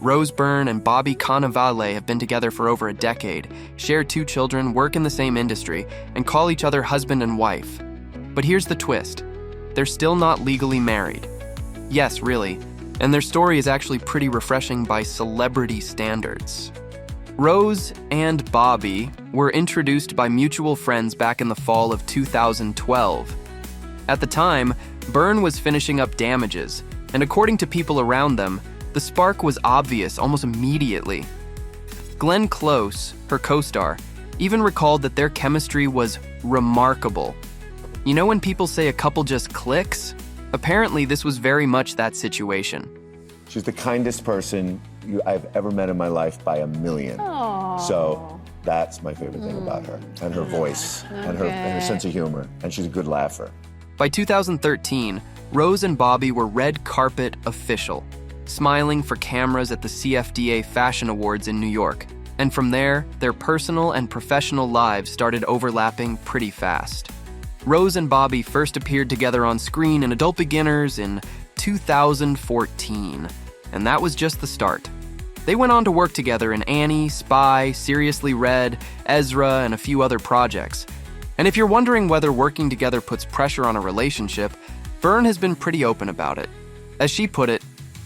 Byrne and Bobby Cannavale have been together for over a decade, share 2 children, work in the same industry, and call each other husband and wife. But here's the twist. They're still not legally married. Yes, really. And their story is actually pretty refreshing by celebrity standards. Rose and Bobby were introduced by mutual friends back in the fall of 2012. At the time, Byrne was finishing up Damages, and according to people around them, the spark was obvious almost immediately. Glenn Close, her co-star, even recalled that their chemistry was remarkable. You know when people say a couple just clicks? Apparently, this was very much that situation. She's the kindest person I've ever met in my life by a million. Aww. So that's my favorite thing about her, and her voice, and her sense of humor, and she's a good laugher. By 2013, Rose and Bobby were red carpet official, smiling for cameras at the CFDA Fashion Awards in New York. And from there, their personal and professional lives started overlapping pretty fast. Rose and Bobby first appeared together on screen in Adult Beginners in 2014, and that was just the start. They went on to work together in Annie, Spy, Seriously Red, Ezra, and a few other projects. And if you're wondering whether working together puts pressure on a relationship, Byrne has been pretty open about it. As she put it,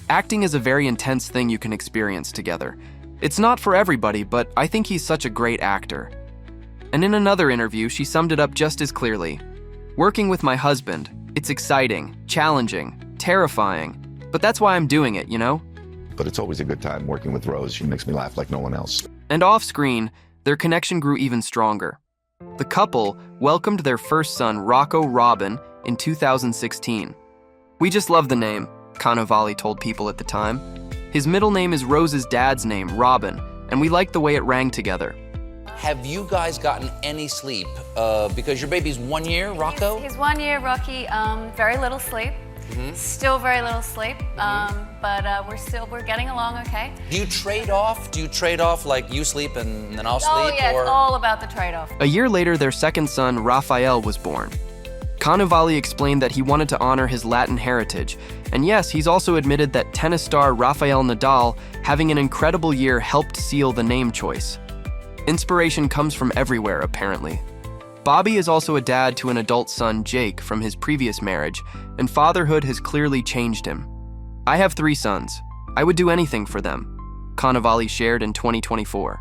acting is a very intense thing you can experience together. It's not for everybody, but I think he's such a great actor. And in another interview, she summed it up just as clearly. Working with my husband, it's exciting, challenging, terrifying, but that's why I'm doing it, you know? But it's always a good time working with Rose. She makes me laugh like no one else. And off-screen, their connection grew even stronger. The couple welcomed their first son, Rocco Robin, in 2016. "We just love the name," Cannavale told people at the time. "His middle name is Rose's dad's name, Robin, and we like the way it rang together." Have you guys gotten any sleep? Because your baby's 1 year, Rocco? He's 1 year, Rocky. Very little sleep. Still very little sleep. But we're getting along okay. Do you trade off? Like you sleep and then I'll sleep? Oh yeah, or? It's all about the trade-off. A year later, their second son, Raphael, was born. Cannavale explained that he wanted to honor his Latin heritage, and yes, he's also admitted that tennis star Rafael Nadal having an incredible year helped seal the name choice. Inspiration comes from everywhere, apparently. Bobby is also a dad to an adult son, Jake, from his previous marriage, and fatherhood has clearly changed him. "I have 3 sons. I would do anything for them," Cannavale shared in 2024.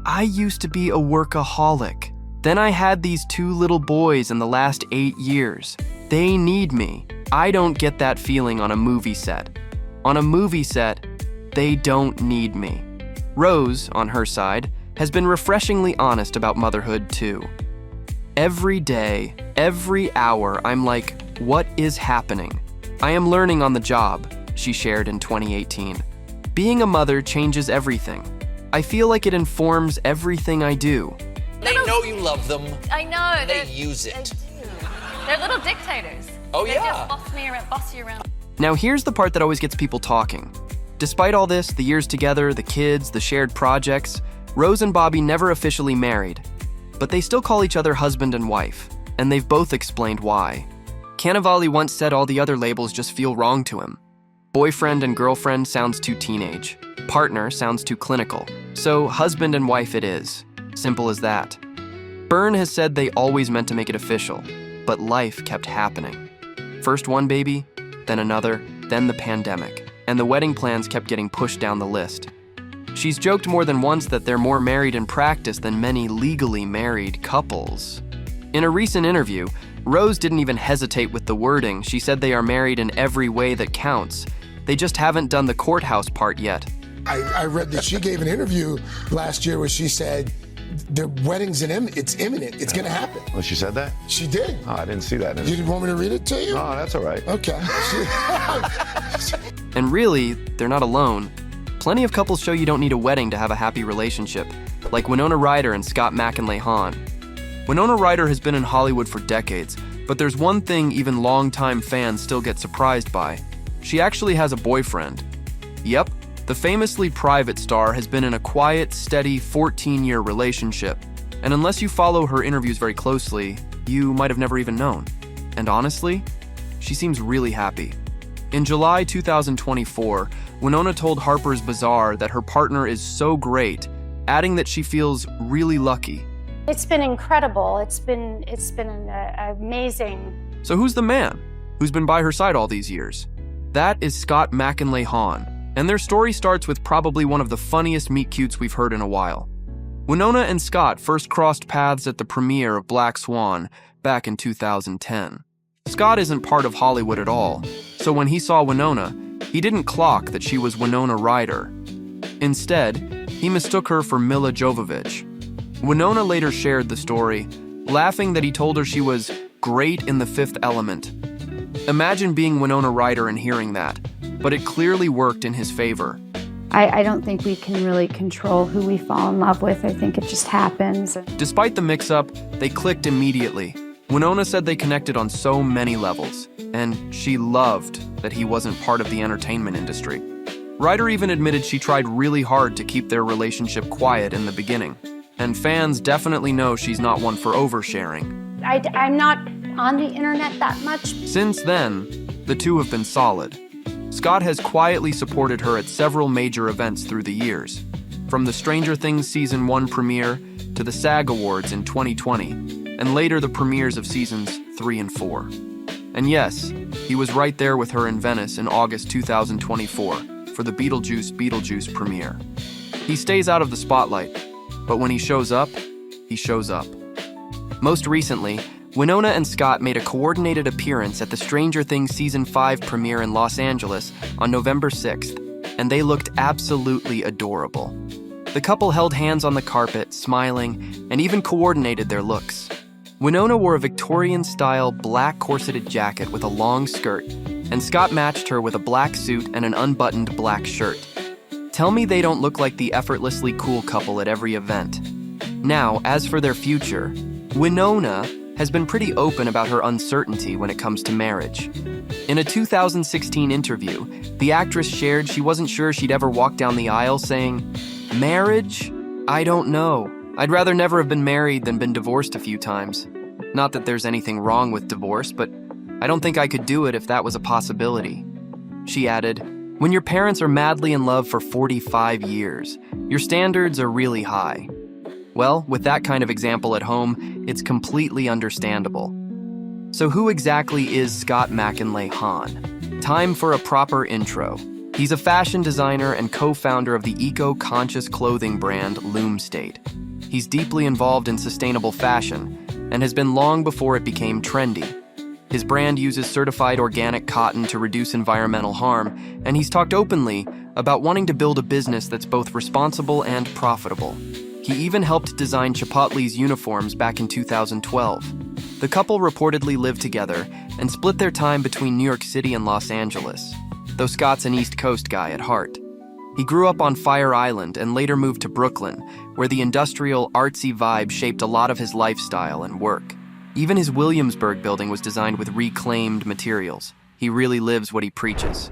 "I used to be a workaholic. Then I had these 2 little boys in the last 8 years. They need me. I don't get that feeling on a movie set. On a movie set, they don't need me." Rose, on her side, has been refreshingly honest about motherhood too. "Every day, every hour, I'm like, what is happening? I am learning on the job," she shared in 2018. "Being a mother changes everything. I feel like it informs everything I do." They know you love them. I know. They use it. They do. They're little dictators. Oh, they yeah. just boss you around. Now here's the part that always gets people talking. Despite all this, the years together, the kids, the shared projects, Rose and Bobby never officially married, but they still call each other husband and wife, and they've both explained why. Cannavale once said all the other labels just feel wrong to him. Boyfriend and girlfriend sounds too teenage. Partner sounds too clinical. So husband and wife it is. Simple as that. Byrne has said they always meant to make it official, but life kept happening. First one baby, then another, then the pandemic, and the wedding plans kept getting pushed down the list. She's joked more than once that they're more married in practice than many legally married couples. In a recent interview, Rose didn't even hesitate with the wording. She said they are married in every way that counts. They just haven't done the courthouse part yet. I read that she gave an interview last year where she said the wedding's it's imminent. It's going to happen. Oh, she said that? She did. Oh, I didn't see that. You didn't want me to read it to you? Oh, that's all right. Okay. And really, they're not alone. Plenty of couples show you don't need a wedding to have a happy relationship, like Winona Ryder and Scott McInlay Hahn. Winona Ryder has been in Hollywood for decades, but there's one thing even longtime fans still get surprised by. She actually has a boyfriend. Yep, the famously private star has been in a quiet, steady 14-year relationship, and unless you follow her interviews very closely, you might have never even known. And honestly, she seems really happy. In July 2024, Winona told Harper's Bazaar that her partner is so great, adding that she feels really lucky. It's been incredible. It's been amazing. So who's the man who's been by her side all these years? That is Scott McInlay Hahn, and their story starts with probably one of the funniest meet-cutes we've heard in a while. Winona and Scott first crossed paths at the premiere of Black Swan back in 2010. Scott isn't part of Hollywood at all, so when he saw Winona, he didn't clock that she was Winona Ryder. Instead, he mistook her for Milla Jovovich. Winona later shared the story, laughing that he told her she was great in The Fifth Element. Imagine being Winona Ryder and hearing that, but it clearly worked in his favor. I don't think we can really control who we fall in love with. I think it just happens. Despite the mix-up, they clicked immediately. Winona said they connected on so many levels, and she loved that he wasn't part of the entertainment industry. Ryder even admitted she tried really hard to keep their relationship quiet in the beginning, and fans definitely know she's not one for oversharing. I'm not on the internet that much. Since then, the two have been solid. Scott has quietly supported her at several major events through the years, from the Stranger Things Season 1 premiere to the SAG Awards in 2020, and later the premieres of Seasons 3 and 4. And yes, he was right there with her in Venice in August 2024 for the Beetlejuice premiere. He stays out of the spotlight, but when he shows up, he shows up. Most recently, Winona and Scott made a coordinated appearance at the Stranger Things Season 5 premiere in Los Angeles on November 6th, and they looked absolutely adorable. The couple held hands on the carpet, smiling, and even coordinated their looks. Winona wore a Victorian-style black corseted jacket with a long skirt, and Scott matched her with a black suit and an unbuttoned black shirt. Tell me they don't look like the effortlessly cool couple at every event. Now, as for their future, Winona has been pretty open about her uncertainty when it comes to marriage. In a 2016 interview, the actress shared she wasn't sure she'd ever walk down the aisle, saying, "Marriage? I don't know. I'd rather never have been married than been divorced a few times. Not that there's anything wrong with divorce, but I don't think I could do it if that was a possibility." She added, "When your parents are madly in love for 45 years, your standards are really high." Well, with that kind of example at home, it's completely understandable. So who exactly is Scott McInlay Hahn? Time for a proper intro. He's a fashion designer and co-founder of the eco-conscious clothing brand Loom State. He's deeply involved in sustainable fashion and has been long before it became trendy. His brand uses certified organic cotton to reduce environmental harm, and he's talked openly about wanting to build a business that's both responsible and profitable. He even helped design Chipotle's uniforms back in 2012. The couple reportedly lived together and split their time between New York City and Los Angeles, though Scott's an East Coast guy at heart. He grew up on Fire Island and later moved to Brooklyn, where the industrial, artsy vibe shaped a lot of his lifestyle and work. Even his Williamsburg building was designed with reclaimed materials. He really lives what he preaches.